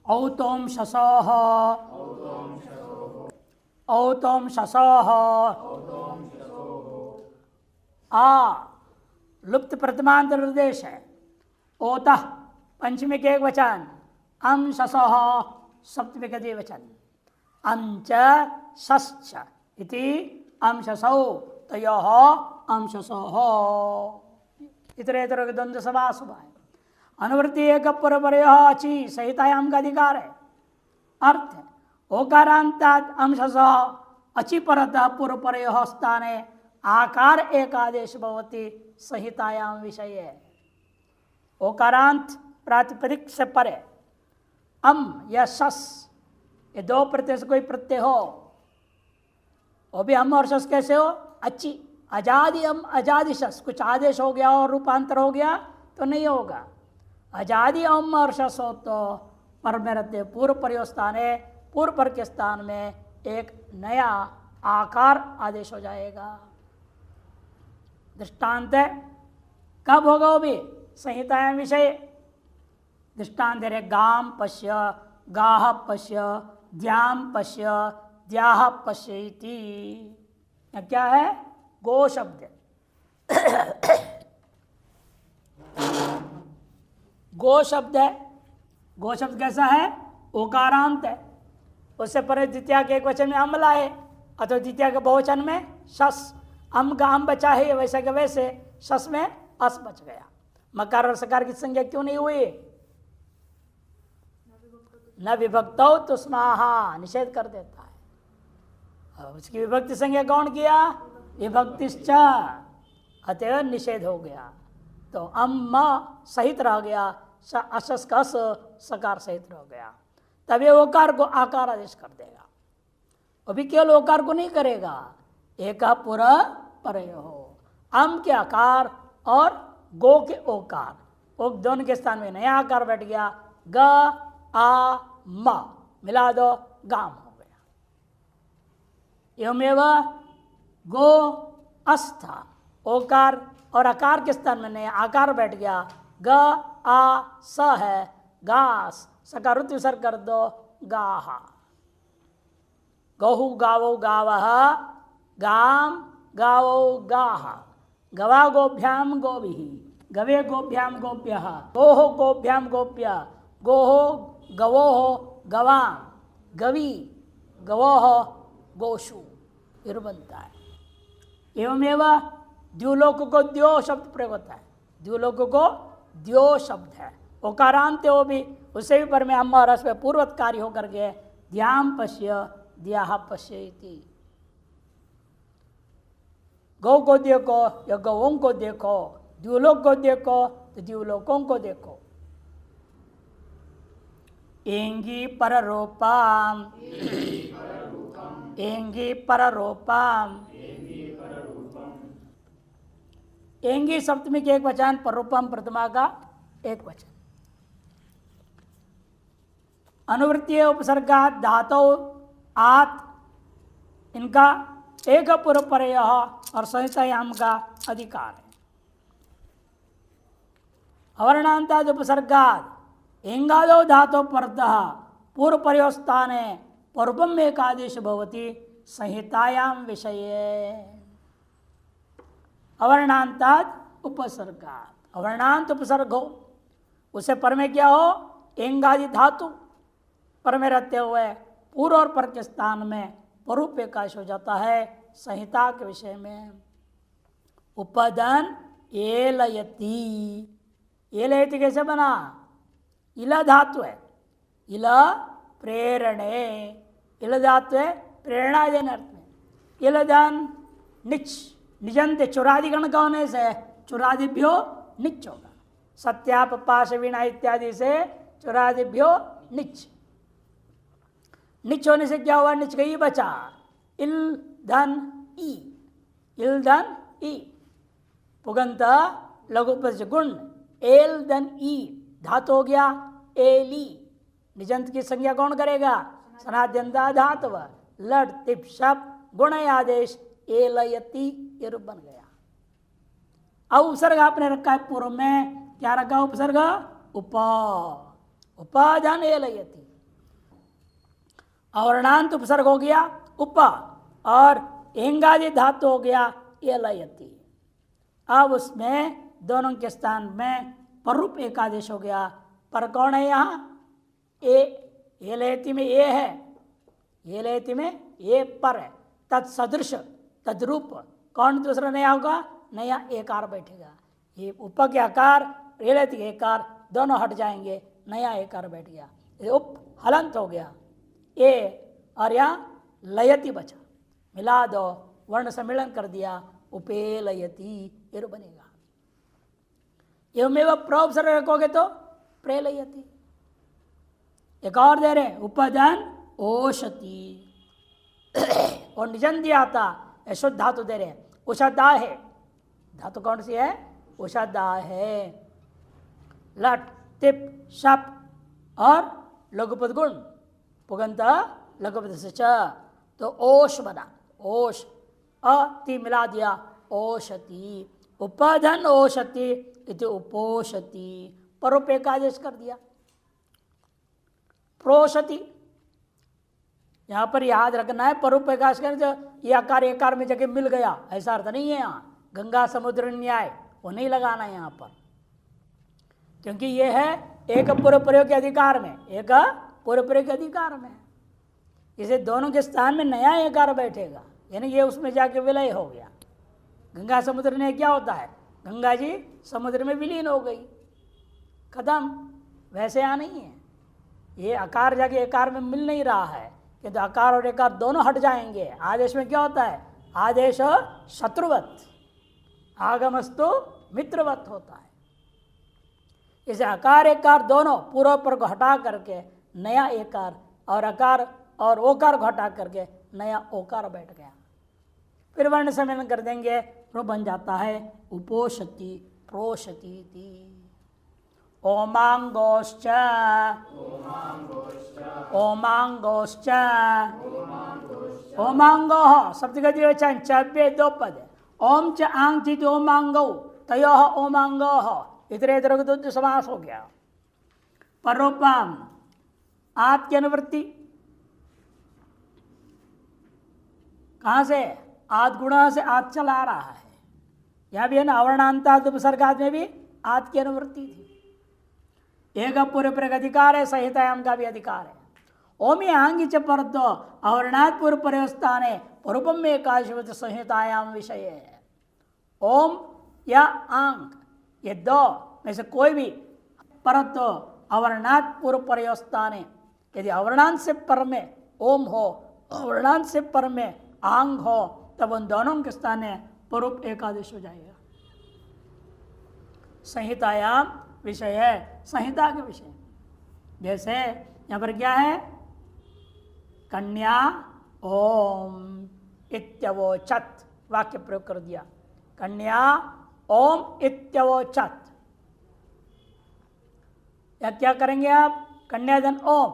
औतोम शसोह औतोम शसोह आ लुप्त प्रतिमांत निर्देश है। ओतः पंचमी के एक वचन, अम शसोह सप्तमी के द्विवचन, अंच शश्च इति अम शसौ तयोः अम शसोह। इतरेतर के द्वंद्व समास हुआ है। अनुवृत्ति एक परपरयोः अचि सहितायाम का अधिकार है। अर्थ ओकारांतात् अंशसः अचि परतः पूर्वपरयोः स्थाने आकार एक आदेश भवति संहितायाम विषये। ओकारांत प्रातिपदिक से परे अम या शस, ये दो प्रत्यय से कोई प्रत्यय हो, वो भी अम और शस कैसे हो? अच्छी अजादि अम अजादि शस, कुछ आदेश हो गया और रूपांतर हो गया तो नहीं होगा। अजादि अम और शस हो तो पर में रहते पूर्व पर्यो स्थान है, पूर्व पर के स्थान में एक नया आकार आदेश हो जाएगा। दृष्टांत है, कब होगा वो भी? संहितायाम विषय। दृष्टांत है गाम पश्य, गाह पश्य, द्याम पश्य, द्याह पश्यति। क्या है? गो शब्द। गो शब्द है। गो शब्द कैसा है? ओकारांत है। उससे परे द्वितीय के एक वचन में अम लाए अथवा द्वितीय के बहुवचन में शस। अम का अम बचा है, वैसे के वैसे शस में अस बच गया। मकार और सकार की संज्ञा क्यों नहीं हुई? न विभक्तौ तो स्माहा, निषेध कर देता है। उसकी विभक्ति संज्ञा कौन किया? विभक्तिश्च, अतएव निषेध हो गया। तो अम सहित रह गया, अशस का सकार सहित रह गया। तभी ओकार को आकार आदेश कर देगा। अभी केवल ओकार को नहीं करेगा, एक पूरा परयो हो। अम के आकार और गो के ओकार, वो दोनों के स्थान में नया आकार बैठ गया। ग आ म मिला दो, गाम हो गया। एवमेव गो अस्था, ओकार और आकार के स्थान में नया आकार बैठ गया। ग आ स है, गास, सकार रुत विसर्ग कर दो, गाहा। गहु गावो गावः, गाम गावो गाह। गवा गोभ्याम गोभिः, गवे गोभ्याम गोप्यः। गोहो गोभ्याम गोप्य, गोहो गवोहो गवाम, गवी गवोहो गोशु। फिर बनता है। एवमेव द्युलोक को द्यो शब्द प्रयोग होता है। द्युलोक को द्यो शब्द है, ओकारांत वो भी, उसे भी पर में अम्म और रस में पूर्वत कार्य होकर के ध्यान पश्य, द्याह पश्यति। गौ को देखो या गौओं को देखो, द्युलोक को देखो तो द्युलोकों को देखो। एंगी पररूपाम, एंगी पररूपाम। एंगी सप्तमी के एक वचन, पररूपम प्रथमा का एक वचन। अनुवृत्तीय उपसर्गा धातु आत, इनका एक पूर्व परय और संहितायाम का अधिकार है। अवर्णांताद उपसर्गाद एंगादो धातु परतः पूर्व परयोस्थाने पूर्वम एक आदेश भवति संहितायाम विषये। अवर्णांताद उपसर्गाद, अवर्णांत उपसर्ग हो, उसे पर में क्या हो? एंगादि धातु पर में रहते हुए पूर्व और पर के स्थान में परूप एकाश हो जाता है संहिता के विषय में। उपदन एलयति, एलयति कैसे बना? इला धातु है, इला प्रेरणे, इला धातु है प्रेरणा देने अर्थ में। इलदन निच, निजंत चुरादिगण का होने से चुरादिभ्यो निच होगा। सत्याप पाश वीणा इत्यादि से चुरादिभ्यो निच। निच होने से क्या हुआ? निच का ई बचा, इल धन ई, इल धन ई। पुगंत लघु पद गुण, एल धन ई धातु हो गया एली। निजंत की संज्ञा कौन करेगा? सनाद्यंता धातु। लट तिप शप गुण आदेश एलयति, ये रूप बन गया। अब उपसर्ग आपने रखा है पूर्व में, क्या रखा उपसर्ग? उप, उपाधन एलयति। अवर्णांत उपसर्ग हो गया उप, और एंगादि धातु हो गया ये लयति। अब उसमें दोनों के स्थान में परूप एकादेश हो गया। पर कौन है यहाँ? ए लयति में ए है, ये लयति में ए पर है। तत्सदृश तद्रूप कौन दूसरा नया होगा? नया एकार बैठेगा। ये उप के आकार रेलयति के एकार दोनों हट जाएंगे, नया एकार बैठ गया, ये उप हलंत हो गया ए, और यहाँ लयति बचा, मिला दो, वर्ण सम्मिलन कर दिया, उपे लयति ये बनेगा। एवमेव प्रोपसर्ग रखोगे तो प्रेलयति। एक और दे रहे उपधन ओषति और निजन दिया था, शुद्ध धातु दे रहे उषदा है। धातु कौन सी है? उषदा है। लट टिप शप और लघुपद गुण पुगंत लघुपद से च, तो ओष बना, ओष अति मिला दिया ओषति। उपधन ओषति इति उपोषति, परोप एकादेश कर दिया। प्रोषति यहां पर याद रखना है, परोप एकादेश कर ये आकार एकार में जगह मिल गया ऐसा अर्थ नहीं है। यहाँ गंगा समुद्र न्याय वो नहीं लगाना है यहाँ पर, क्योंकि ये है एक पूर्व प्रयोग के अधिकार में, एक पूर्व प्रयोग के अधिकार में। इसे दोनों के स्थान में नया एकार बैठेगा, यानी ये उसमें जाके विलय हो गया। गंगा समुद्र ने क्या होता है? गंगा जी समुद्र में विलीन हो गई, खत्म। वैसे यहाँ नहीं है, ये आकार जाके एकार में मिल नहीं रहा है, किंतु तो आकार और एकार दोनों हट जाएंगे। आदेश में क्या होता है? आदेश शत्रुवत, आगमस्तु मित्रवत होता है। इसे आकार एकार दोनों पूर्व पर को हटा करके नया एकार, और आकार और ओकार को हटा करके नया ओकार बैठ गया। फिर वर्ण सम्मेलन कर देंगे, तो बन जाता है उपोषति प्रोषति। ओमांगोश्च ओमांगोश्च ओमांगो सप्तगति वचन चव्य दो पद, ओम च आंग चित ओमांगो तयो ओमांगो इतरेतर तो समास हो गया। परोपम आत की अनुवृत्ति कहाँ से? आद गुणा से आद चला रहा है। यह भी है ना, अवर्णांताद उपसर्गाद में भी आद की अनुवृत्ति थी। एक पूर्व प्रयोग अधिकार है, संहितायाम का भी अधिकार है। ओमी आंगी च पर दो अवर्णात् पूर्व प्रयोगस्थान है, पूर्वम में एकादश संहितायाम विषय है। ओम या आंग ये दो में से कोई भी परत अवर्णात् पूर्व प्रयोगस्थान है। यदि अवर्णांत से पर में ओम हो, अवर्णांत से पर में आंग हो, तब उन दोनों के स्थान में परोप एकादश हो जाएगा। संहितायाम विषय है, संहिता के विषय। जैसे यहां पर क्या है? कन्या ओम इत्यवोचत वाक्य प्रयोग कर दिया। कन्या ओम इत्यवोचत, या क्या करेंगे आप? कन्याधन ओम,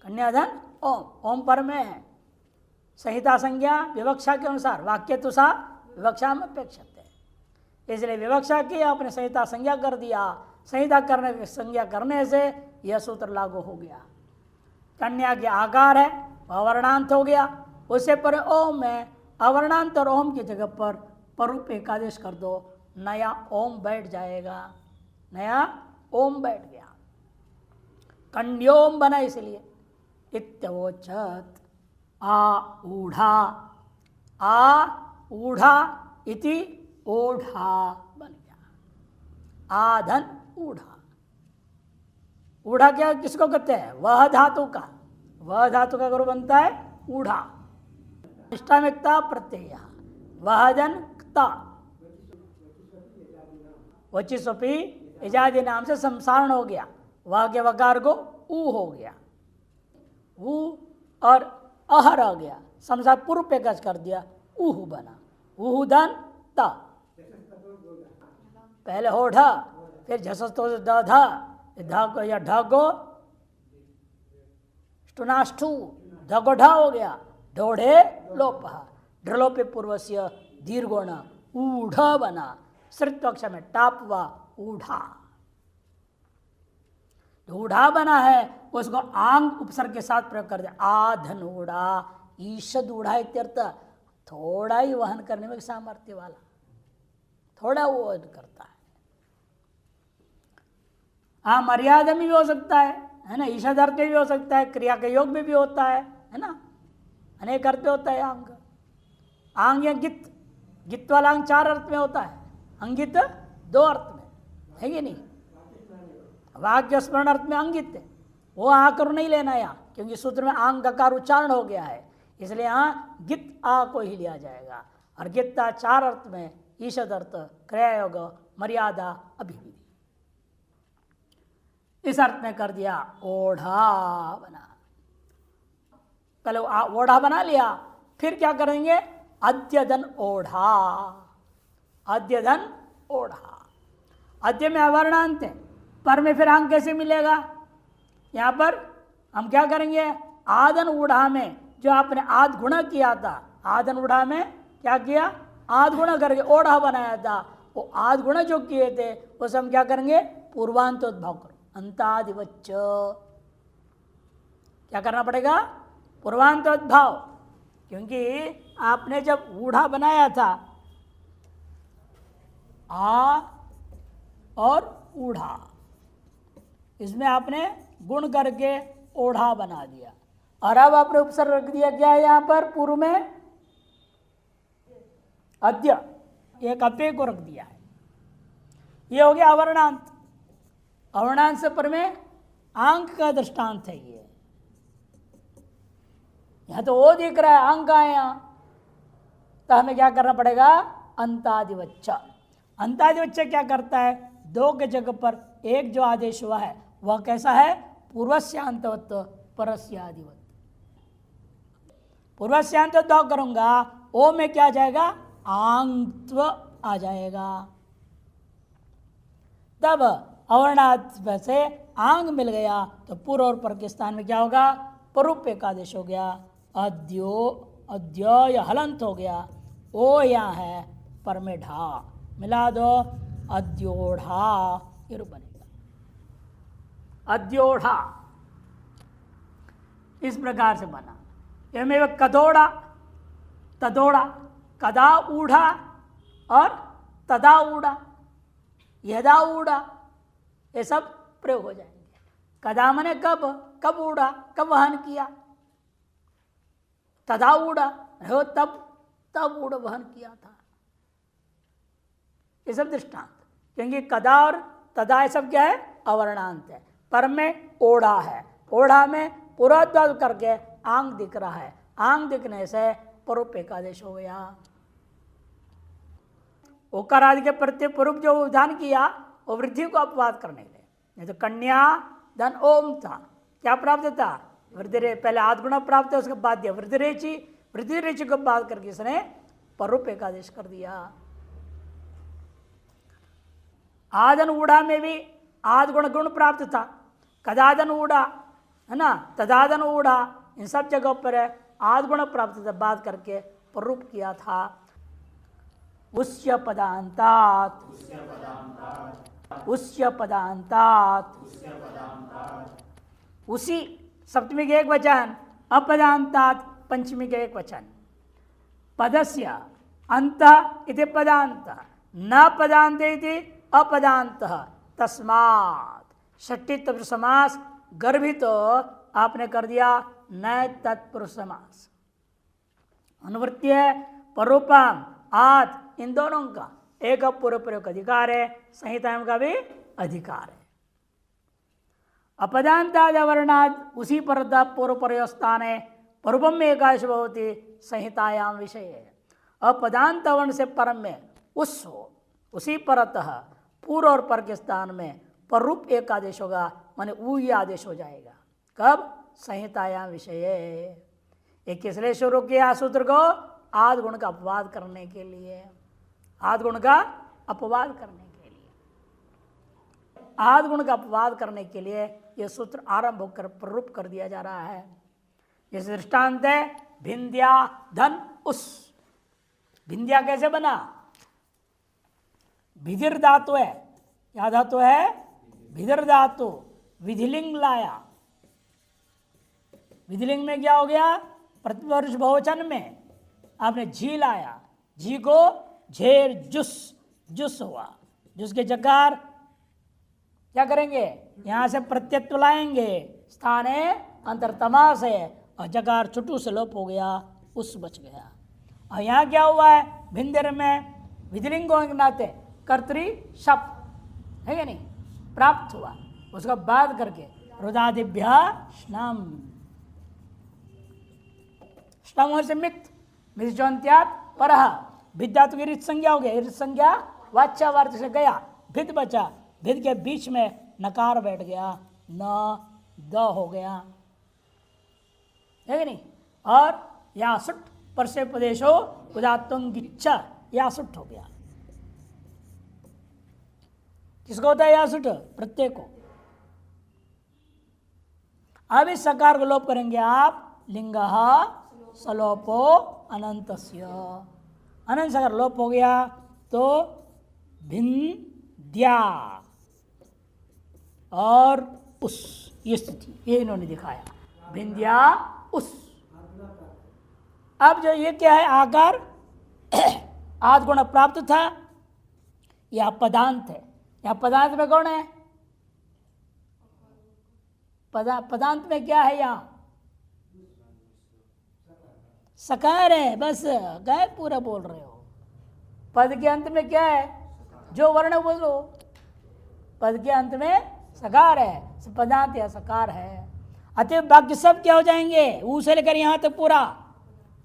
कन्याधन ओम, ओम पर में है। संहिता संज्ञा विवक्षा के अनुसार वाक्य तुषा विवक्षा में अपेक्षित है, इसलिए विवक्षा की आपने संहिता संज्ञा कर दिया। संहिता करने संज्ञा करने से यह सूत्र लागू हो गया। कन्या के आकार है, अवर्णांत हो गया, उससे पर ओम है, अवर्णांत और ओम की जगह पर परूप एकादेश कर दो, नया ओम बैठ जाएगा, नया ओम बैठ गया। कन्योम बना इसलिए। इत्यवोचत आ ऊढ़ा, आ ऊढ़ा इति ओढ़ा बन गया। आधन ऊढ़ा, ऊढ़ा क्या किसको कहते हैं? वह धातु का, वह धातु का गुरु बनता है ऊढ़ा। निष्ठामिकता प्रत्यय, वह धन क्ता, वचिस्वपी इजादी नाम से संसारण हो गया। वह के वकार को ऊ हो गया, ऊ और अहर आ गया, समझा पूर्व पे गज कर दिया, ऊहु बना। ऊहु धन ता, पहले हो ढ, फिर झसस तो द धा, धा को या ढ को स्टुनाष्टु, ध को ढ हो गया, ढोढ़े लोप, ढलोपे पूर्वस्य दीर्घोण ऊढ़ बना। श्रित्वक्ष में टाप व ऊढ़ा। जो ऊढ़ा बना है उसको आंग उपसर्ग के साथ प्रयोग कर दिया। आधन ऊढ़ा, ईषद ऊढ़ा इत्यर्थ, थोड़ा ही वहन करने में सामर्थ्य वाला, थोड़ा वो वहन करता है। हाँ, मर्यादा में भी हो सकता है ना, ईषद अर्थ में भी हो सकता है, क्रिया के योग में भी होता है ना, अनेक अर्थ में होता है आंग। आंग या गित, गित वाला अंग 4 अर्थ में होता है, अंगित 2 अर्थ में है कि नहीं। वाक्य स्मरण अर्थ में अंगित है, वो आकर नहीं लेना यहाँ, क्योंकि सूत्र में आंग का उच्चारण हो गया है, इसलिए यहाँ गित आ को ही लिया जाएगा। और गित्ता 4 अर्थ में ईषद अर्थ, क्रिया योग, मर्यादा, अभिविधि, इस अर्थ में कर दिया। ओढ़ा बना, पहले ओढ़ा बना लिया, फिर क्या करेंगे, अद्यधन ओढ़ा, अद्यधन ओढ़ा। अद्य में अवर्णांत है, पर में फिर अंग कैसे मिलेगा। यहां पर हम क्या करेंगे, आदन ऊढ़ा में जो आपने आध गुणा किया था, आदन ऊढ़ा में क्या किया, आध गुणा करके ओढ़ा बनाया था, वो आध गुणा जो किए थे उसे हम क्या करेंगे, पूर्वांतोद्भाव करो, अंतादिवच्च, क्या करना पड़ेगा, पूर्वांतोद्भाव, क्योंकि आपने जब ऊढ़ा बनाया था आ और ऊढ़ा, इसमें आपने गुण करके ओढ़ा बना दिया, और अब आपने उपसर्ग रख दिया क्या है यहां पर, पूर्व में अद्य, एक अप्य को रख दिया है, ये हो गया अवर्णांत। अवर्णांत से पर में आंक का दृष्टांत है ये, यहां तो वो दिख रहा है, अंक है यहां, तो हमें क्या करना पड़ेगा, अंतादिवच्च। अंतादिवच्च क्या करता है, 2 के जगह पर एक जो आदेश हुआ है वह कैसा है, पूर्वस्यांतवत् परस्यादिवत्। पूर्वस्यांतवत् करूंगा, ओ में क्या आ जाएगा, आंगत्व आ जाएगा, तब अवर्णात् से आंग मिल गया तो पूर्व और पर के स्थान में क्या होगा, परूप एकादेश हो गया, अद्यो अद्य हलंत हो गया, ओ यहाँ है पर में ढा मिला दो, अद्योढ़ा ये रूप बनेगा, अद्योढ़ा इस प्रकार से बना। एवमेव कदोड़ा, तदोड़ा, कदा ऊढ़ा और तदा ऊढ़ा, यदा ऊढ़ा, ये सब प्रयोग हो जाएंगे। कदा मने कब, कब ऊढ़ा, कब वहन किया, तदा ऊढ़ा हो तब, तब ऊढ़ वहन किया था, ये सब दृष्टांत। क्योंकि कदा और तदा ये सब क्या है, अवर्णांत है, पर में ओढ़ा है, ओढ़ा में पूर्वोद्भाव करके आंग दिख रहा है, आंग दिखने से परूप एकादेश हो गया। ओकार आदि के प्रति पूर्व जो विधान किया वो वृद्धि को अपवाद करने के लिए, नहीं तो कन्या धन ओम था, क्या प्राप्त था, वृद्धि रे, पहले आधगुणा प्राप्त है, उसके बाद दिया वृद्धि रेची, वृद्धि रेची को बात करके इसने परूप एकादेश कर दिया। आदन ऊढ़ा में भी आधगुण गुण प्राप्त था, कदादन ऊढ़ा है ना, तदादन ऊढ़ा, इन सब जगहों पर आधगुण प्राप्त था, बात करके परूप किया था। उस्य पदांतात, उस्य पदांतात, उसी सप्तमी के एक वचन, अपदांतात पंचमी के एक वचन, पदस्य अंत इति पदांत, न पदांत इति अपदांत, तस्मात् षष्ठी तत्पुरुष समास गर्भित तो आपने कर दिया नए तत्पुरुष समास। अनुवृत्ति है परूपम आद, इन दोनों का एक पूर्व प्रयोग अधिकार है, संहिता का भी अधिकार है। अपदांताद अवर्णाद उसी पर पूर्व प्रयोगस्थान है, परूपम में एकादश भवति संहितायाम विषय है। अपदांत वर्ण से परम में उस हो, उसी परतः पूर्व और पर के स्थान में परूप एक आदेश होगा, माने ऊ ही आदेश हो जाएगा। कब, संहितायाम विषय। एक किसलिए शुरू किया सूत्र को, आद गुण का अपवाद करने के लिए, आद गुण का अपवाद करने के लिए, आद गुण का अपवाद करने के लिए यह सूत्र आरंभ होकर प्ररूप कर दिया जा रहा है। जिस दृष्टांत है भिंद्या धन उस, भिंद्या कैसे बना, भिदिर धातु है, क्या धातु है, भिदिर धातु, विधिलिंग लाया। विधिलिंग में क्या हो गया? प्रतिपुरुष बहुवचन में आपने झी लाया, झी को झेर जुस, जुस हुआ। जुस के जकार क्या करेंगे? यहां से प्रत्यत्व लाएंगे, स्थाने अंतरतमा से, और जकार छुटू से लोप हो गया, उस बच गया। और यहां क्या हुआ है? भिंदर में विधिलिंग के नाते कर्तरी शप है क्या नहीं, प्राप्त हुआ। उसका बाद करके रुदादिभ्या स्नम, स्नम से मित मित्यात पर भिद्धातु की रित संज्ञा हो गया, रित संज्ञा वाच्यावार्थ से गया, भिद बचा, भिद के बीच में नकार बैठ गया, न द हो गया है कि नहीं। और या सुट पर से प्रदेशो उदात्तंगिच्छा, या सुट हो गया। किसको होता है या सुट? प्रत्यय को। अब इस सकार को लोप करेंगे आप, लिंग सलोपो अनंतस्य, अनंत सकार लोप हो गया तो भिन्द्या और उस, ये स्थिति ये इन्होंने दिखाया, भिन्द्या उस। अब जो ये क्या है? आकार आद गुण प्राप्त था, यह पदांत है। यह पदांत में कौन है? पदांत में क्या है? यहां सकार है, बस क्या पूरा बोल रहे हो। पद के अंत में क्या है? जो वर्ण बोलो, पद के अंत में सकार है, पदांत या सकार है। अतः बाकी सब क्या हो जाएंगे? ऊ से लेकर यहां तक पूरा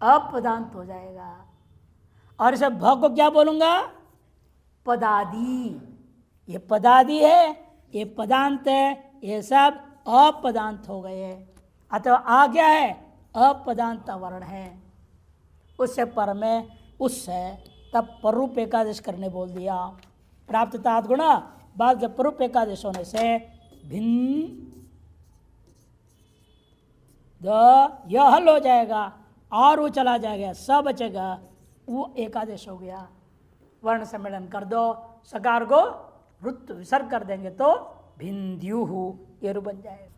अपदांत हो जाएगा। और इसे भ को क्या बोलूंगा? पदादि। ये पदादि है, ये पदांत है, ये सब अपदांत हो गए। अतः आ गया है अपदांत वर्ण है, उससे पर में उस है, तब परूप एकादश करने बोल दिया। प्राप्त तात गुण बाद जब परूप एकादश होने से भिन्न यह हल हो जाएगा और वो चला जाएगा, सब बचेगा, वो एकादश हो गया। वर्ण सम्मेलन कर दो, सकार को रुत विसर्ग कर देंगे तो भिन्द्युहु ये रू बन जाएगा।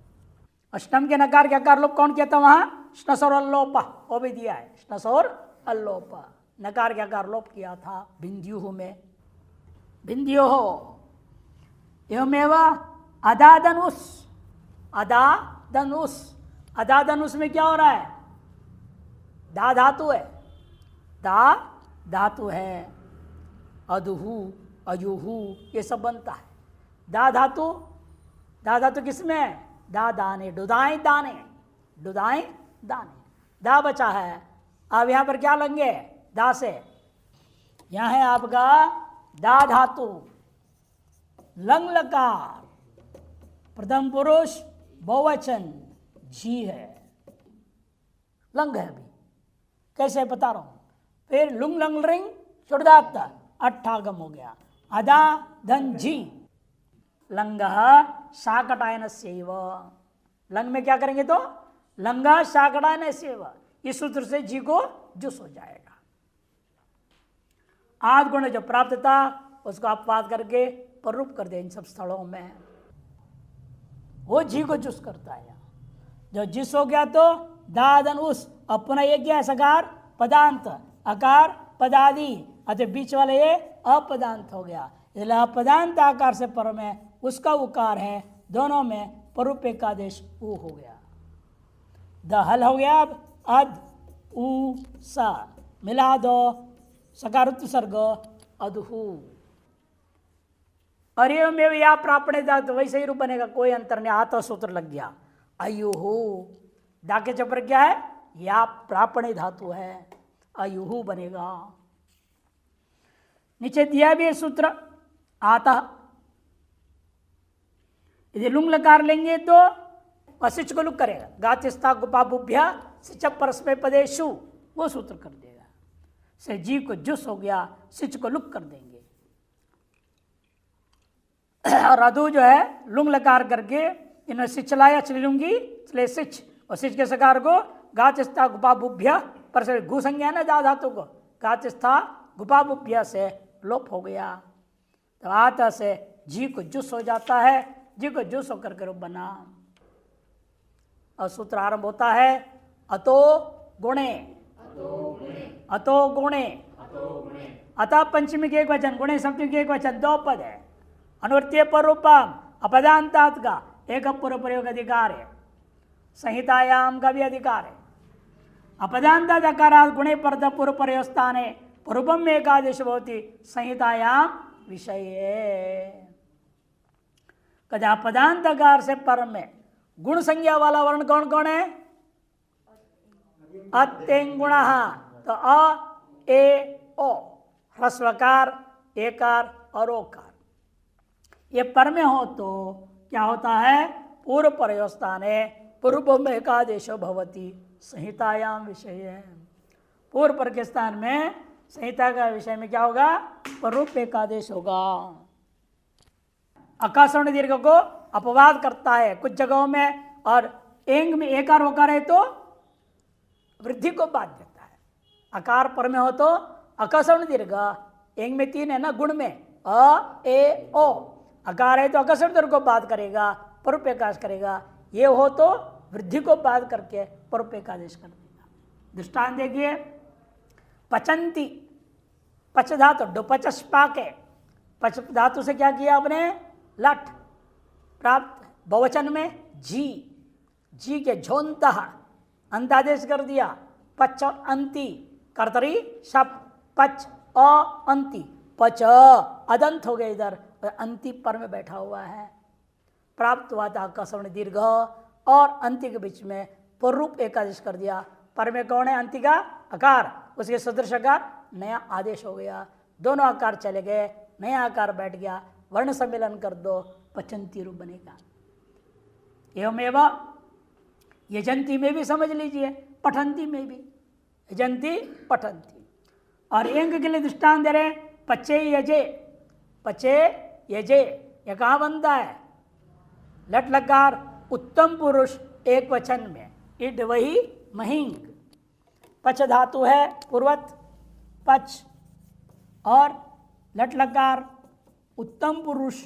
अष्टम के नकार के अकार लोप कौन कहता? वहां स्नसोर अल्लोप, वो भी दिया है, स्नसोर अल्लोप, नकार के अकार लोप किया था भिन्द्युहु में। भिन्द्यो हो एवमेव अदाधनुष, अदाधनुष, अदाधनुष में क्या हो रहा है? दा धातु है, दा धातु है, अदुहु अयुहु ये सब बनता है। दा धातु, दा धातु किसमें? दा दाने, डुदाए दाने, डुदाए दाने, दा बचा है। अब यहां पर क्या लेंगे? दा से, यहां है आपका दा धातु, लंग लकार, प्रथम पुरुष बहुवचन जी है, लंग है। अभी कैसे बता रहा हूं। फिर लुंग लंग रिंग शुद्धात अट्ठागम हो गया, अदा धन जी, लंग शाकटायन सेव। लंग में क्या करेंगे तो लंगा शाकटायन सेव, इस सूत्र से जी को जुस हो जाएगा। आद गुण जो प्राप्त था उसको अपवाद करके परूप कर दे। इन सब स्थलों में वो जी को जुस करता है। जो जिस हो गया तो दादन उस, अपना ये क्या है? सकार पदांत, अकार पदादि, अतः बीच वाले ये अपदांत हो गया। इसलिए अपदांत आकार से पर में उसका उकार है, दोनों में परूप एकादेश ऊ हो गया। द हल हो गया। अब अद उ सा मिला दो, सकारुत्व सर्ग अदहु। और ये में या प्रापणे था तो वैसे ही रूप बनेगा, कोई अंतर नहीं। आता सूत्र लग गया। अयुहु डाके चपर क्या है? या प्रापणे धातु है, अयुहु बनेगा। नीचे दिया भी है सूत्र आता। यदि लुंग लकार लेंगे तो असिच को लुक करेगा, गातिस्ता गुपा बुभ्या सिच परस्मय पदेशु, वो सूत्र कर देगा। से जी को जुस हो गया, सिच को लुक कर देंगे। और अधु जो है लुंग लकार करके इन्हें सिच लाया, चली लूंगी चले सिच, और सिच के सकार को गातिस्ता गुपा बुभ्या पर से घु संज्ञा ना दा धातु को, गातिस्था गुपा बुभ्या से लोप हो गया। तो आता से जी को जुस हो जाता है, जी को जो होकर के रूप बना। और सूत्र आरंभ होता है अतो गुणे, अतो गुणे, अतः पंचमी के एक वचन, गुणे सप्तमी के एक वचन, दो पद है। अनुवृत्तीय पर रूपम अपदांतात का एक पूर्व प्रयोग अधिकार है, संहितायाम का भी अधिकार है। अपदांतात अकारात गुणे परत पूर्व प्रयोग स्थान है, रूपम में एकादेश होती संहितायाम विषय। कदा पदांतकार से पर में गुण संज्ञा वाला वर्ण कौन कौन है? अत्यंगुण। तो अ ए ओ, ह्रस्वकार, एकार और ओकार, ये पर में हो तो क्या होता है? पूर्व प्रयोस्थान है, पूर्व में एकादेशो भवती संहितायाम विषय। पूर्व पर के स्थान में संहिता का विषय में क्या होगा? पूर्व एकादेश होगा। आकाशवाणी दीर्घ को अपवाद करता है कुछ जगहों में, और एंग में एकार होकर है तो वृद्धि को बाध देता है। अकार पर में हो तो आकाशवाणी दीर्घ, एंग में 3 है ना गुण में, अ ए ओ, अकार है तो आकाशवाणी दीर्घ को बाध करेगा, पूर्व एकादेश करेगा। ये हो तो वृद्धि को बाध करके पूर्व एकादेश कर देगा। दृष्टांत देखिए, पचंती, पच धातु डुपचस्पाक है, पच धातु से क्या किया आपने? लट प्राप्त, बहुवचन में जी, जी के झोंता अंतादेश कर दिया। पच अंति कर्तरी शप, पच अ अंति, पच अदंत हो गया, इधर अंति पर में बैठा हुआ है। प्राप्त हुआ था आकाशवाणी दीर्घ और अंति के बीच में पूर्व एकादेश कर दिया। पर में कौन है? अंति का अकार, उसके सदृश आकार, नया आदेश हो गया। दोनों आकार चले गए, नया आकार बैठ गया, वर्ण सम्मेलन कर दो, पचंती रूप बनेगा। एवमेव यजंती में भी समझ लीजिए, पठंती में भी, यजंती पठंती। और एंग के लिए दृष्टांत दे रहे, पचे यजे, पचे यजे, ये कहाँ बनता है? लट लकार उत्तम पुरुष एक वचन में, इड वही महिंग, पच धातु है पूर्वत पच, और लट लकार उत्तम पुरुष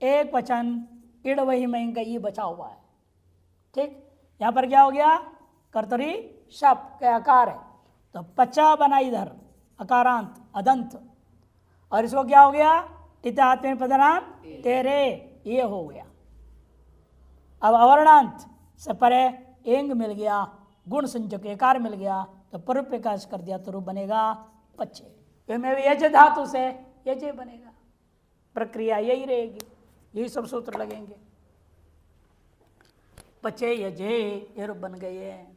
एक वचन, इड वही महिंग का ई बचा हुआ है। ठीक, यहां पर क्या हो गया? कर्तरी शप के आकार है तो पचा बना इधर अकारांत अदंत, और इसको क्या हो गया? इतात्म पदनाम तेरे, ये हो गया। अब अवर्णांत से परे एंग मिल गया, गुण संजक एकार मिल गया, तो पूर्व प्रकाश कर दिया तो रूप बनेगा पच्चे। में यज धातु से यजे बनेगा। प्रक्रिया यही रहेगी, यही सब सूत्र लगेंगे। पचे यजे ये रूप बन गए हैं।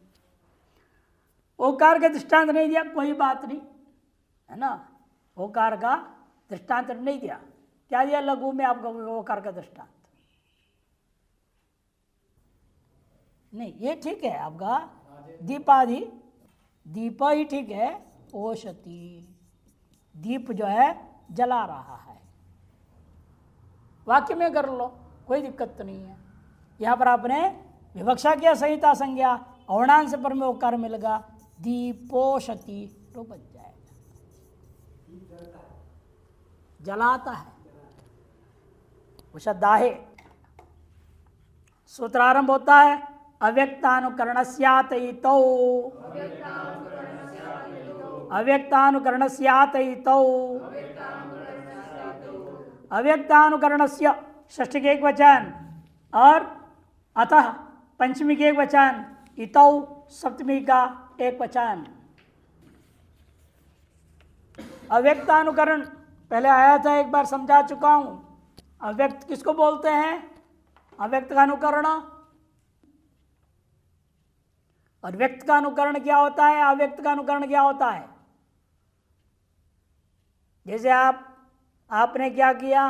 ओकार का दृष्टांत नहीं दिया, कोई बात नहीं, है ना। ओकार का दृष्टांत नहीं दिया, क्या दिया? लघु में आपको ओकार का दृष्टांत नहीं, ये ठीक है आपका दीपाधि, दीप ही ठीक है। ओषति, दीप जो है जला रहा है, वाक्य में कर लो, कोई दिक्कत तो नहीं है। यहां पर आपने विवक्षा किया, संहिता संज्ञा, अवर्णांश पर में ओकार मिलेगा, दीपोषति तो बच जाएगा। जलाता है, उषदाहे। सूत्र आरंभ होता है अव्यक्तानुकरणस्यातयितौ, अव्यक्तानुकरणस्यातयितौ, अव्यक्तानुकरणस्य षष्ठी के एक वचन, और अतः पंचमी के एक वचन, इतौ सप्तमी का एक वचन। अव्यक्तानुकरण पहले आया था, एक बार समझा चुका हूं। अव्यक्त किसको बोलते हैं? अव्यक्त का अनुकरण। और व्यक्त का अनुकरण क्या होता है, अव्यक्त का अनुकरण क्या होता है? जैसे आपने क्या किया,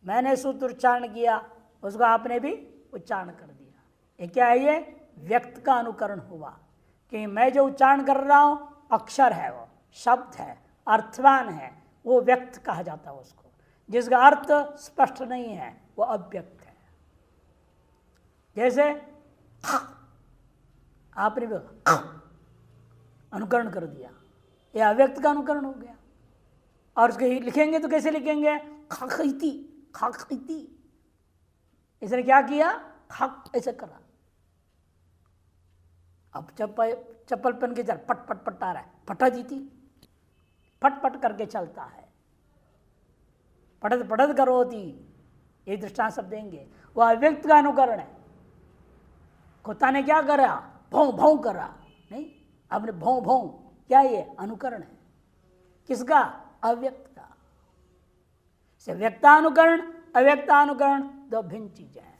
मैंने सूत्र उच्चारण किया, उसको आपने भी उच्चारण कर दिया। ये क्या है? ये व्यक्त का अनुकरण हुआ कि मैं जो उच्चारण कर रहा हूं अक्षर है, वो शब्द है, अर्थवान है, वो व्यक्त कहा जाता है उसको। जिसका अर्थ स्पष्ट नहीं है वो अव्यक्त है। जैसे आपने भी अनुकरण कर दिया, ये अव्यक्त का अनुकरण हो गया। और उसको लिखेंगे तो कैसे लिखेंगे? खाखैती, खाखैती, इसने क्या किया, ठक ऐसे करा। अब चप्पल पहन के चल, पट पट पट आ रहा है, पटा जीती, फट पट करके चलता है। पढ़त पढ़त करोती, ये दृष्टांत सब देंगे। वह अव्यक्त का अनुकरण है। कुत्ता ने क्या करा, भौं भौं करा, नहीं, आपने भौं भौं, क्या ये अनुकरण है किसका, अव्यक्त का। से व्यक्तानुकरण अव्यक्तानुकरण दो भिन्न चीजें हैं।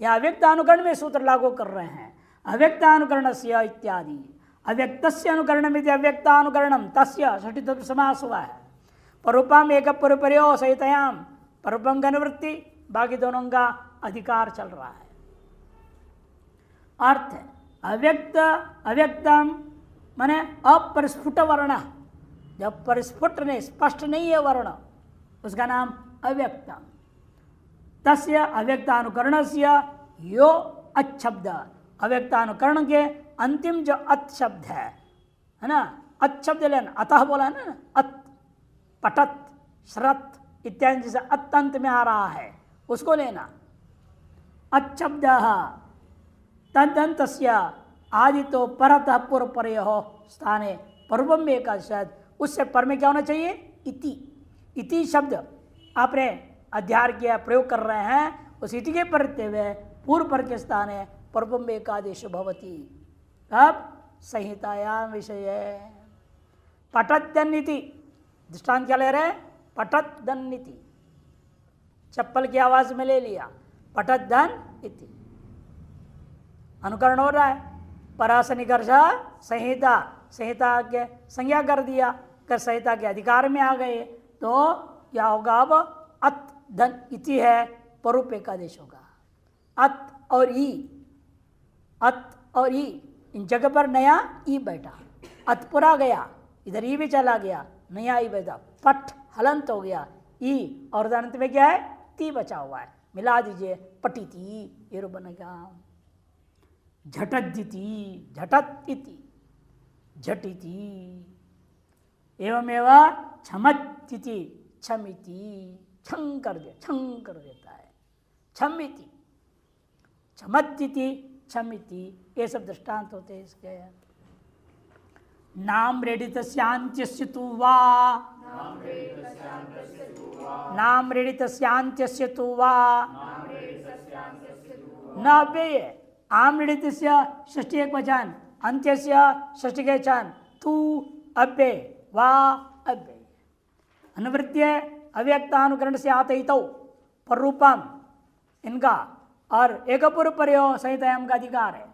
यह अव्यक्तानुकरण में सूत्र लागू कर रहे हैं। अव्यक्तानुकरण से इत्यादि, अव्यक्तस्य अनुकरणम इति अव्यक्तानुकरणम तस्य षष्ठी तत्व समास हुआ है। परूपम एक परुपर्यो सहितयाम, परूपम का अनुवृत्ति, बाकी दोनों का अधिकार चल रहा है। अर्थ है अव्यक्त, अव्यक्तम माने अपरिस्फुट वर्ण, जब परिस्फुट नहीं, स्पष्ट नहीं है वर्ण, उसका नाम अव्यक्तम। तस्य अव्यक्तानुकरणस्य यो अच्छब्द, अव्यक्तानुकरण के अंतिम जो अत शब्द है ना, अत शब्द लेना, अतः बोला है ना, अत, पटत, श्रत इत्यादि जैसे अत्यंत में आ रहा है उसको लेना। अच्छब्द तदंतस्य आदितो परतः पूर्व परयोः स्थाने पूर्वम में का शब्द, उससे पर में क्या होना चाहिए, इति। इति शब्द आपने अध्याय किया, प्रयोग कर रहे हैं, उस इति के परते हुए पूर्व पर के स्थान है पूर्वम में एकादेश भवती। अब संहितायाम विषय पटदन्निति, दृष्टांत क्या ले रहे, पटदन्निति, चप्पल की आवाज में ले लिया, पटदन इति अनुकरण हो रहा है। परासनिकर्ष संहिता, संहिता के संज्ञा कर दिया, कर संहिता के अधिकार में आ गए तो क्या होगा, अब अत धन इति है, परूप एकादेश होगा। अत और ई, अत और ई, इन जगह पर नया ई बैठा, अतपुरा गया, इधर ई भी चला गया, नया ई बैठा, पट हलंत हो गया, ई और अंत में क्या है, ती बचा हुआ है, मिला दीजिए, पटिति, ये रूप बनेगा। झटदिति, झटत इति, झटिति, एवमेव क्षमतिति, क्षमिति, छंग कर दे, छंग कर देता है, क्षमिति, क्षमतिति, क्षमिति, ये सब दृष्टांत होते हैं इसके। नाम रेडितस्यांत्यस्य तु वा, नाम रेडितस्यांत्यस्य तु वा, न अव्यय, आम रेडितस्य षष्ठी एक वचन, अंत्यस्य षष्ठी के वचन, तू अव्यय वा अव्यय, अनुवृत्ति अव्यक्तानुकरण से आतयितौ परूपम इनका और एक पूर्व प्रयोग संहितायाम का अधिकार है।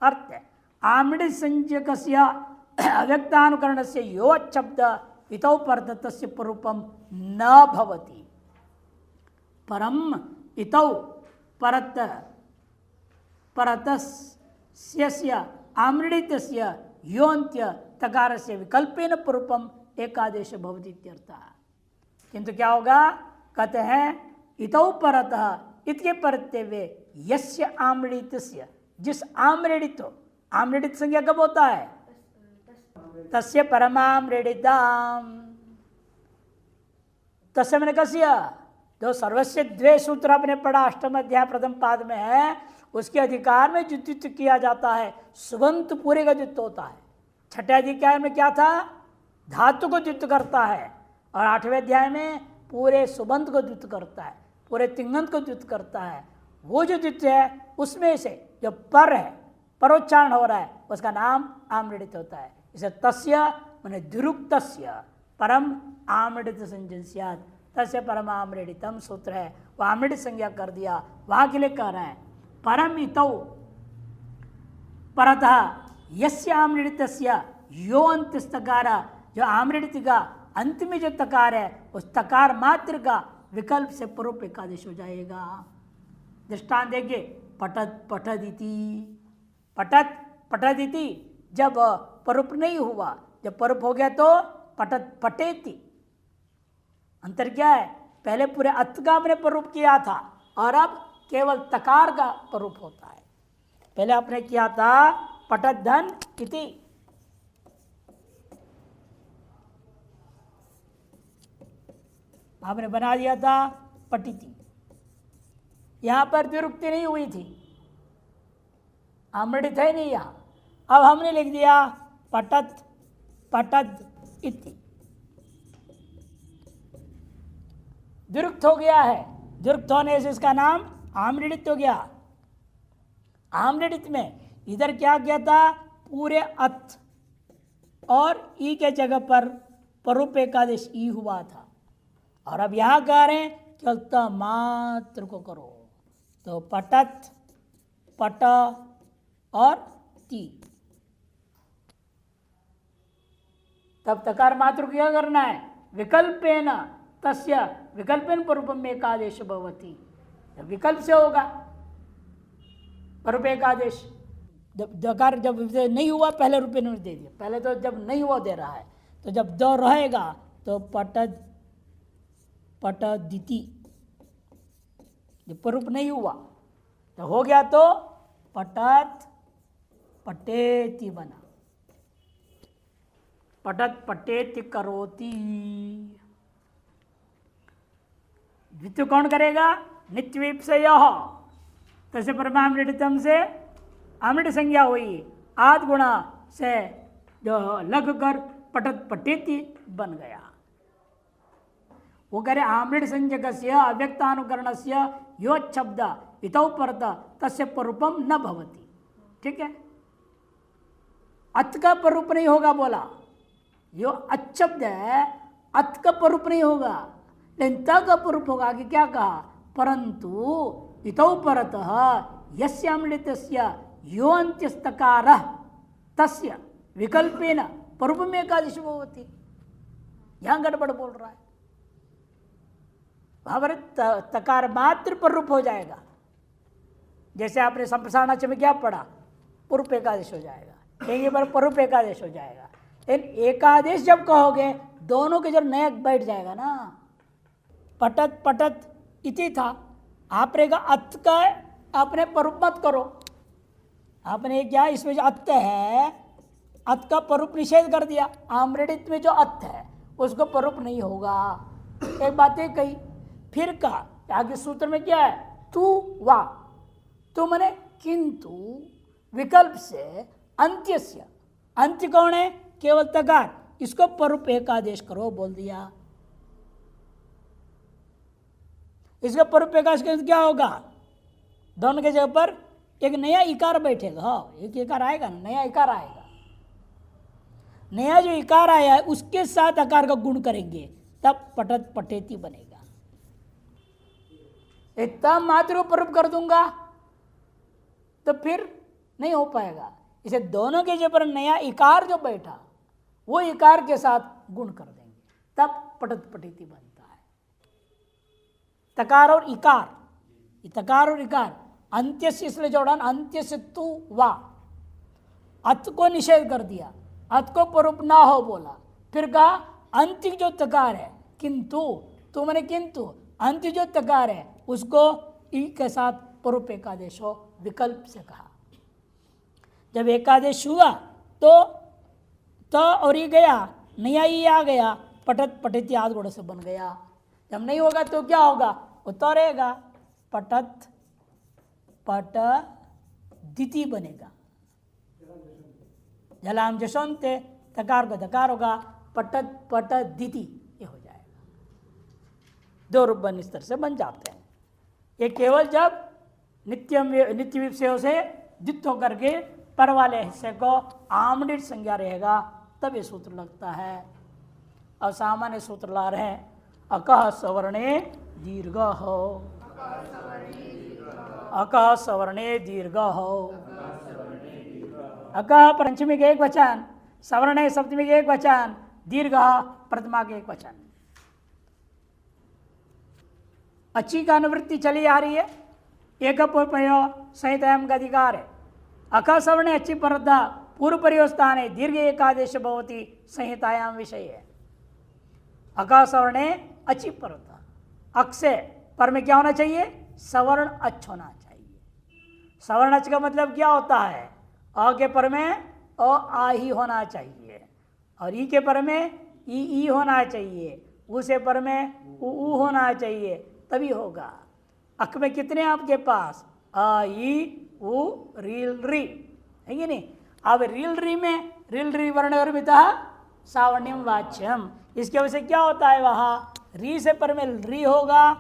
अर्थ आमृत संज्ञकस्य अव्यक्तानुकरण से यो शब्द इतौ परतस्य परूपम न भवति, परम इतौ परत परतस्य आमृतस्य योन्त्य तकारस्य विकल्पेन परूपम एकादेश भवति इत्यर्थः। किंतु क्या होगा, कहते हैं इतौ परतः, इतके परत्वे यस्य आमृतस्य, जिस आमृडितो, आमृडित संज्ञा कब होता है, तस्य परमामृडिताम, तस्य मैंने कस्य, जो सर्वस्य द्वे सूत्र आपने पढ़ा अष्टम अध्याय प्रथम पाद में है, उसके अधिकार में जो द्वित्व किया जाता है, सुबंत पूरे का द्वित्व होता है। छठे अध्याय में क्या था, धातु को द्वित्व करता है, और आठवें अध्याय में पूरे सुबंत को द्वित्व करता है, पूरे तिंगंत को द्वित्व करता है। वो जो द्वित्व है उसमें से जो पर है, परोच्चारण हो रहा है, उसका नाम आमृडित होता है। इसे तस्य माने द्विरुक्तस्य परम आमृडित संजन स्यात्, तस्य परम आमृडितम सूत्र है, वह आमृडित संज्ञा कर दिया। वहां के लिए कह रहे हैं परम इतौ परतः यस्य आमृडितस्य यो अंतस्तकार, जो आमृडित का अंत में जो तकार है उस तकार मात्र का विकल्प से परूप एकादेश हो जाएगा। दृष्टांत देखिए, पटत पठदिति, पटत पठदिति जब परूप नहीं हुआ, जब परूप हो गया तो पटत पटेति। अंतर क्या है, पहले पूरे अत का आपने परूप किया था और अब केवल तकार का परूप होता है। पहले आपने किया था पटधन इति, आपने बना दिया था पटिति, यहां पर द्विरुक्ति नहीं हुई थी, आमृडित है नहीं यहां। अब हमने लिख दिया पटत पटद इति, द्विरुक्त हो गया है। द्विरुक्त होने से इसका नाम आमृडित हो गया। आमृडित में इधर क्या किया था, पूरे अत और ई के जगह पर परुप एकादेश ई हुआ था, और अब यहां कह रहे हैं केवल त मात्र को करो, तो पटत पट और ती। तब तकार मात्र क्या करना है, विकल्पेन तस्य विकल्पेन परुपम एकादेश भवति, विकल्प से होगा परुप एकादेश। जब दकार जब नहीं हुआ पहले रुपये ने दे दिया, पहले तो जब नहीं हुआ दे रहा है, तो जब द रहेगा तो पटद पटदिति, जब परुप नहीं हुआ तो हो गया तो पटत पटेति बना, पटत पटेति करोति। द्वितीय कौन करेगा, नित्यवीप्सय, तसे परमामृतम से अमृत संज्ञा हुई, आद गुणा से जो लग कर पटत पटेति बन गया। वो कह रहे आमृत संज्ञक से अव्यक्तानुकरण से यो शब्द इतौ परत तस्य परूपम न भवति। ठीक है, अत का परूप नहीं होगा बोला, यो अच्छब्द है, अत का परूप नहीं होगा, लेकिन त का परूप होगा। कि क्या कहा, परंतु इतौ परतः यस्य अमृतस्य यो अंत्यस्तकार तस्य विकल्पेन परूपम एकादश भवति। यहां गड़बड़ बोल रहा है, वहां पर तकार मात्र परूप हो जाएगा। जैसे आपने संप्रसारणाच में क्या पढ़ा, पूर्व एकादश हो जाएगा, कहेंगे पर परूप एकादश हो जाएगा। लेकिन एकादश जब कहोगे दोनों के जब नया बैठ जाएगा ना, पटत पटत इति था, आपने कहा अत का आपने परूप मत करो, आपने क्या इसमें जो अत है, अत का परूप निषेध कर दिया। आम्रडित में जो अत है उसको परूप नहीं होगा, एक बात है कही। फिर कहा आगे सूत्र में क्या है, तू वा, तू मने किंतु, विकल्प से अंत्यस्य, अंत्य कौन है, केवल तकार, इसको परूप एकादेश करो बोल दिया। इसका परूप एकादेश क्या होगा, दोनों के जगह पर एक नया इकार बैठेगा, एक इकार आएगा ना, नया इकार आएगा, नया जो इकार आया है उसके साथ आकार का गुण करेंगे, तब पटत पटेति बनेगा। इतना मात्र को परूप कर दूंगा तो फिर नहीं हो पाएगा। इसे दोनों के जगह पर नया इकार जो बैठा वो इकार के साथ गुण कर देंगे, तब पटत पटेति बनता है। तकार और इकार, तकार और इकार अंत्य से इसलिए जोड़ा, अंत्य से तू वा, अत को निषेध कर दिया, अत को परूप ना हो बोला। फिर कहा अंत्य जो तकार है, किंतु, तो मैंने किंतु अंत्य जो तकार है उसको ई के साथ परूप एकादेश हो, विकल्प से कहा। जब एकादेश हुआ तो त और ई गया, नया ई आ गया, पटत पटेति आदि गुण से बन गया। जब नहीं होगा तो क्या होगा, उतरेगा, पटत पट दिति बनेगा, जलाम जशोंते, तकार को दकार होगा, पटत पट दिति, ये हो जाएगा। दो रूप बन इस तरह से बन जाते हैं। ये केवल जब नित्य विषयों से द्वित्व होकर के पर वाले हिस्से को आमृत संज्ञा रहेगा, तब ये सूत्र लगता है। और सामान्य सूत्र ला रहे हैं, अकः सवर्णे दीर्घ हो, अकः सवर्णे दीर्घ हो, अकः पंचमी के एक वचन, सवर्णे सप्तमी के एक वचन, दीर्घ प्रथमा के एक वचन। अच्छी का अनुवृत्ति चली आ रही है, एक संहितायाम का अधिकार है। अकः सवर्णे अच्छी परदा पूर्व परिवस्थान है, दीर्घ एकादेश भवति संहितायाम विषय है। अकः सवर्णे अच्छी परदा, अक से पर में क्या होना चाहिए, सवर्ण अच होना चाहिए। सवर्ण अच का मतलब क्या होता है, अ के पर में अ आ ही होना चाहिए, और ई के पर में ई होना चाहिए, उ से पर में उ होना चाहिए, तभी होगा। अक में कितने आपके पास? अ, ई, उ, रील, री, है कि नहीं? अब रील री में रील री वर्णगर्भिता सावर्ण्यम वाच्यम, इसके वजह से क्या होता है वहाँ री से पर में री होगा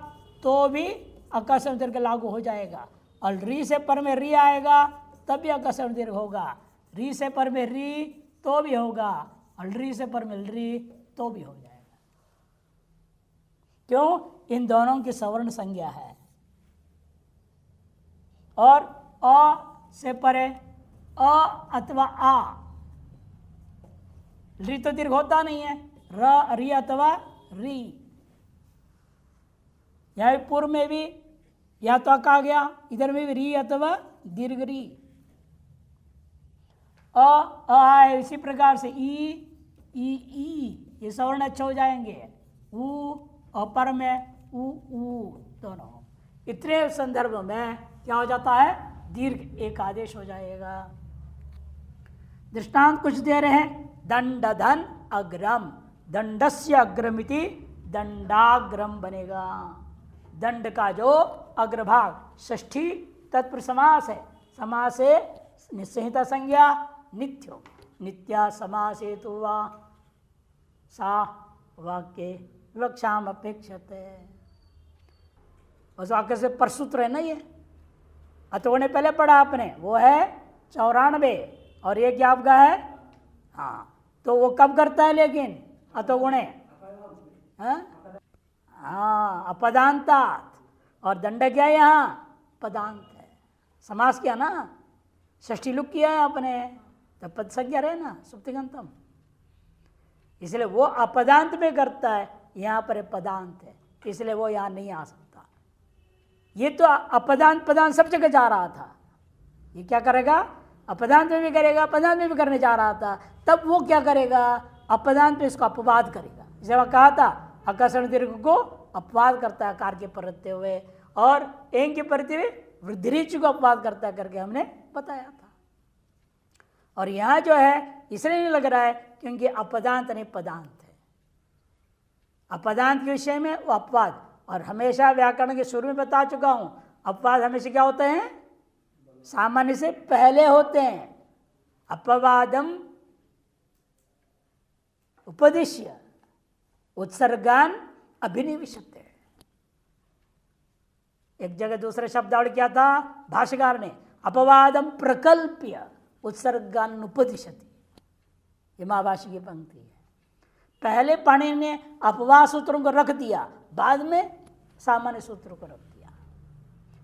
तो भी आकाशम दीर्घ लागू हो जाएगा, और री से पर में री आएगा तब भी आकाशम दीर्घ होगा, री से पर में री तो भी होगा, और री से पर में री तो भी हो जाएगा। क्यों? इन दोनों की सवर्ण संज्ञा है। और अ से परे अ अथवा आ, री तो दीर्घ होता नहीं है, र, री अथवा री। यहां पूर्व में भी या तो अक आ गया, इधर में भी री अथवा दीर्घ री। अ है, इसी प्रकार से ई, ये सवर्ण अच्छे हो जाएंगे। उ, अपर में उ, दोनों। इतने संदर्भ में क्या हो जाता है? दीर्घ एक आदेश हो जाएगा। दृष्टांत कुछ दे रहे हैं। दंड धन अग्रम, दंडस्य अग्रमिति दंडाग्रम बनेगा। दंड का जो अग्रभाग षष्ठी तत्पुरुष समास है, समास से निस्संहिता संज्ञा नित्यो, नित्या समास हेतु वा सा वाक्य विवक्षाम अपेक्षते। उस वाक्य से परसूत्र है ना ये, अतो ने पहले पढ़ा आपने, वो है 94 और ये क्या आपका है? हाँ, तो वो कब करता है लेकिन अतो गुणे? हाँ, अपदांतात। और दंड क्या है यहाँ? पदांत है। समास किया ना, षष्ठी लुक किया है आपने, तो पद संज्ञा रहे ना सुप्तिगंतम, इसलिए वो अपदांत में करता है, यहाँ पर पदांत है, इसलिए वो यहाँ नहीं आ सकता। ये तो अपदांत पदांत सब जगह जा रहा था, ये क्या करेगा? अपदांत में भी करेगा, पदांत में भी करने जा रहा था, तब वो क्या करेगा? अपदांत में इसको अपवाद करेगा। जैसे वह कहा था आकर्षण दीर्घ को अपवाद करता है कार के परते हुए, और एंग के परते हुए वृद्धिरीच को अपवाद करता है करके हमने बताया था। और यहाँ जो है इसलिए नहीं लग रहा है क्योंकि अपदांत नहीं पदांत है। अपदांत के विषय में वो अपवाद, और हमेशा व्याकरण के शुरू में बता चुका हूं, अपवाद हमेशा क्या होते हैं? सामान्य से पहले होते हैं। अपवादम उपदिश्य उत्सर्गान अभिनिविशते। एक जगह दूसरे शब्दावली क्या था भाष्यकार ने? अपवादम प्रकल्प्य उत्सर्गान उपदिशति। ये महाभाष्य की पंक्ति है। पहले पाणिनि ने अपवाद सूत्रों को रख दिया, बाद में सामान्य सूत्रों को रख दिया।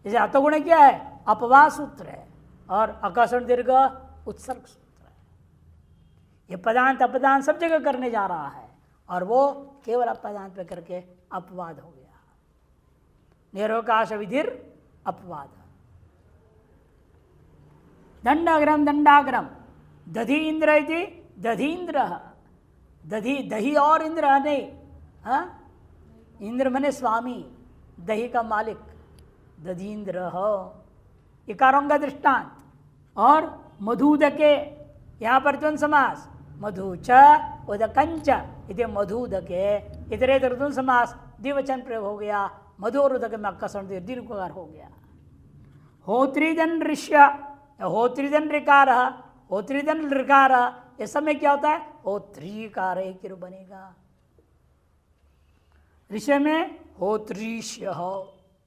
जैसे अतोगुण क्या है? अपवाद सूत्र है, और आकर्षण दीर्घ उत्सर्ग सूत्र है। ये पदांत अपदांत सब जगह करने जा रहा है, और वो केवल अपदांत पे करके अपवाद हो गया। निरोकाश विधिर अपवाद। दंडाग्रम दंडाग्रम, दधि इंद्र इति दधीन्द्र। दधि दही और इंद्र नहीं, हाँ? इंद्र मने स्वामी, दही का मालिक, दधीन्द्र हो। इकारों का दृष्टांत। और मधुदके, यहाँ पर द्वंद्व समास, मधु च उदकंच इति मधुदके, इतरे द्वंद्व समास द्विवचन प्रयोग हो गया। मधु और उदक में आकर्षण दीर्घकार हो गया। होत्रिदन ऋष्य, होत्रिदन ऋकार, होत्रिदन ऋकार, इस समय क्या होता है? होत्रीकार एक ही बनेगा। ऋषि में होत्रीष्य हो,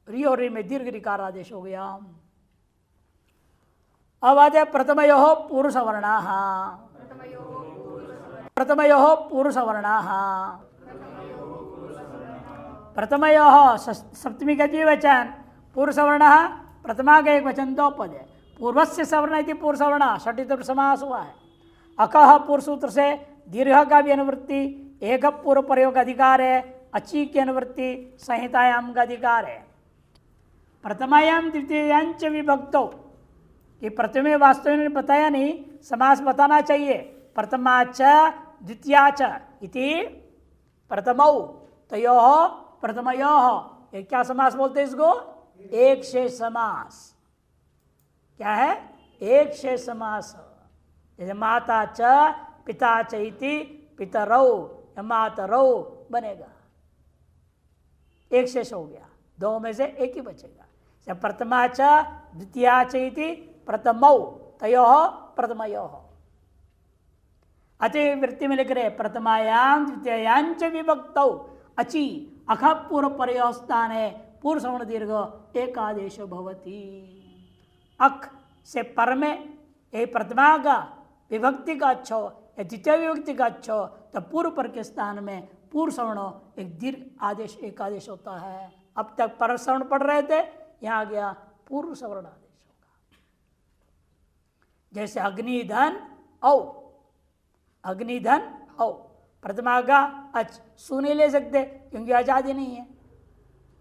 री और री में दीर्घ ऋकार आदेश हो गया। अब आते प्रथमयो पूर्व सवर्णा, प्रथमयो पूर्व सवर्णा, प्रथमयो सप्तमी का द्विवचन, पूर्व सवर्ण प्रथमा का एक वचन दो पद है। पूर्वस्य सवर्ण इति पूर्व सवर्ण षष्ठी समास हुआ है। अकह पूर्व सूत्र से दीर्घ का भी अनुवृत्ति, एक पूर्व प्रयोग अधिकार है, अची की अनुवृत्ति संहितायाम का अधिकार है। प्रथमायाम द्वितीयांच विभक्तो, ये प्रथमे वास्तव में बताया नहीं, समास बताना चाहिए। प्रथमा च द्वितीया च इति प्रथमौ तयोः प्रथमयोः, ये क्या समास बोलते हैं इसको? एक शेष समास। क्या है? एक शेष समास। जैसे माता च पिता च इति पितरौ या मातरौ बनेगा, एक शेष हो गया, दो में से एक ही बचेगा। स प्रथमा च द्वितीया च इति प्रथमौ तयोः प्रथमयोः। अतः वृत्ति में लिख रहे प्रथमायाम द्वितीयांच विभक्तौ अचि अख पूर्व पर्यवस्थान है पूर्व सवर्ण दीर्घ एकादेश भवति। अख से पर में ये प्रथमा का विभक्ति का अच्छो या द्वितीय विभक्ति का अच्छो तो पूर्व पर के स्थान में पूर्व सवर्ण एक दीर्घ आदेश एकादेश होता है। अब तक पर सवर्ण पढ़ रहे थे, यहाँ गया पूर्व सवर्ण आदेश होगा। जैसे अग्निधन औ, अग्निधन औ प्रथमा का अच सु नहीं ले सकते क्योंकि आजादी नहीं है।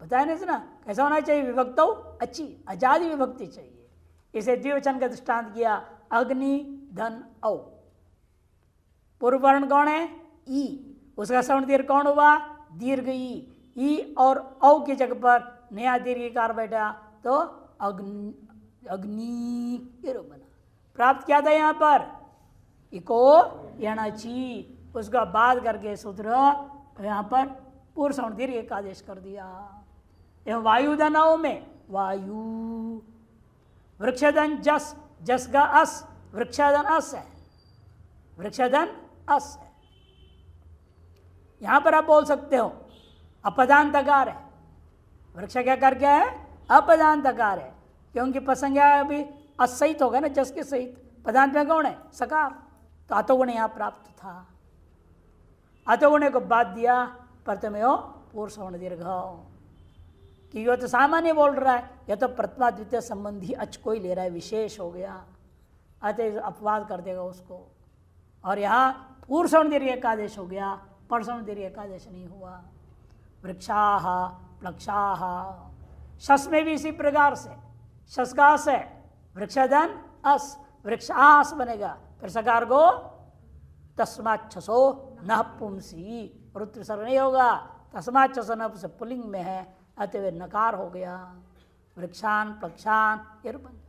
बताया नहीं सुना कैसा होना चाहिए विभक्त अच्छी आजादी विभक्ति चाहिए। इसे द्विवचन का दृष्टांत किया अग्नि धन औ। पूर्व वर्ण कौन है ई, उसका सवर्ण दीर्घ कौन हुआ दीर्घ ई और औ की जगह पर नया दीर्घकार बैठा तो अग्नि बना। प्राप्त क्या था यहाँ पर इको यणाची, उसका बाद करके सूत्र यहाँ पर पूर्व सवर्ण दीर्घ एक आदेश कर दिया। एवं वायुधनों में वायु वृक्षधन जस, जस का अस वृक्षधन अस है, वृक्षधन अस है। यहां पर आप बोल सकते हो अपदांतकार है, वृक्ष क्या करके है अपदांतकार है क्योंकि प्रसंज्ञा अभी असहित होगा ना जस के सहित। पदांत में कौन है सकार, तो अतोगुण यहां प्राप्त था। अतोगुण को बाद दिया प्रथमयो पूर्व सवर्ण दीर्घ, कि यो तो सामान्य बोल रहा है, यह तो प्रथमा द्वितीय संबंधी अच को ही ले रहा है, विशेष हो गया अतः अपवाद कर देगा उसको। और यहाँ पूर्व सवर्ण दीर्घ एकादेश हो गया, पर सवर्ण दीर्घ एकादेश नहीं हुआ। वृक्षाः प्लक्षाः, शस में भी इसी प्रकार से शसकास है वृक्षधन अस, वृक्षास बनेगा फिर सकार को तस्माच्छसो न पुंसी, रुद्र सर नहीं होगा, तस्माच्छसो न पुल्लिंग में है अतः नकार हो गया। वृक्षान प्लक्षान ये बन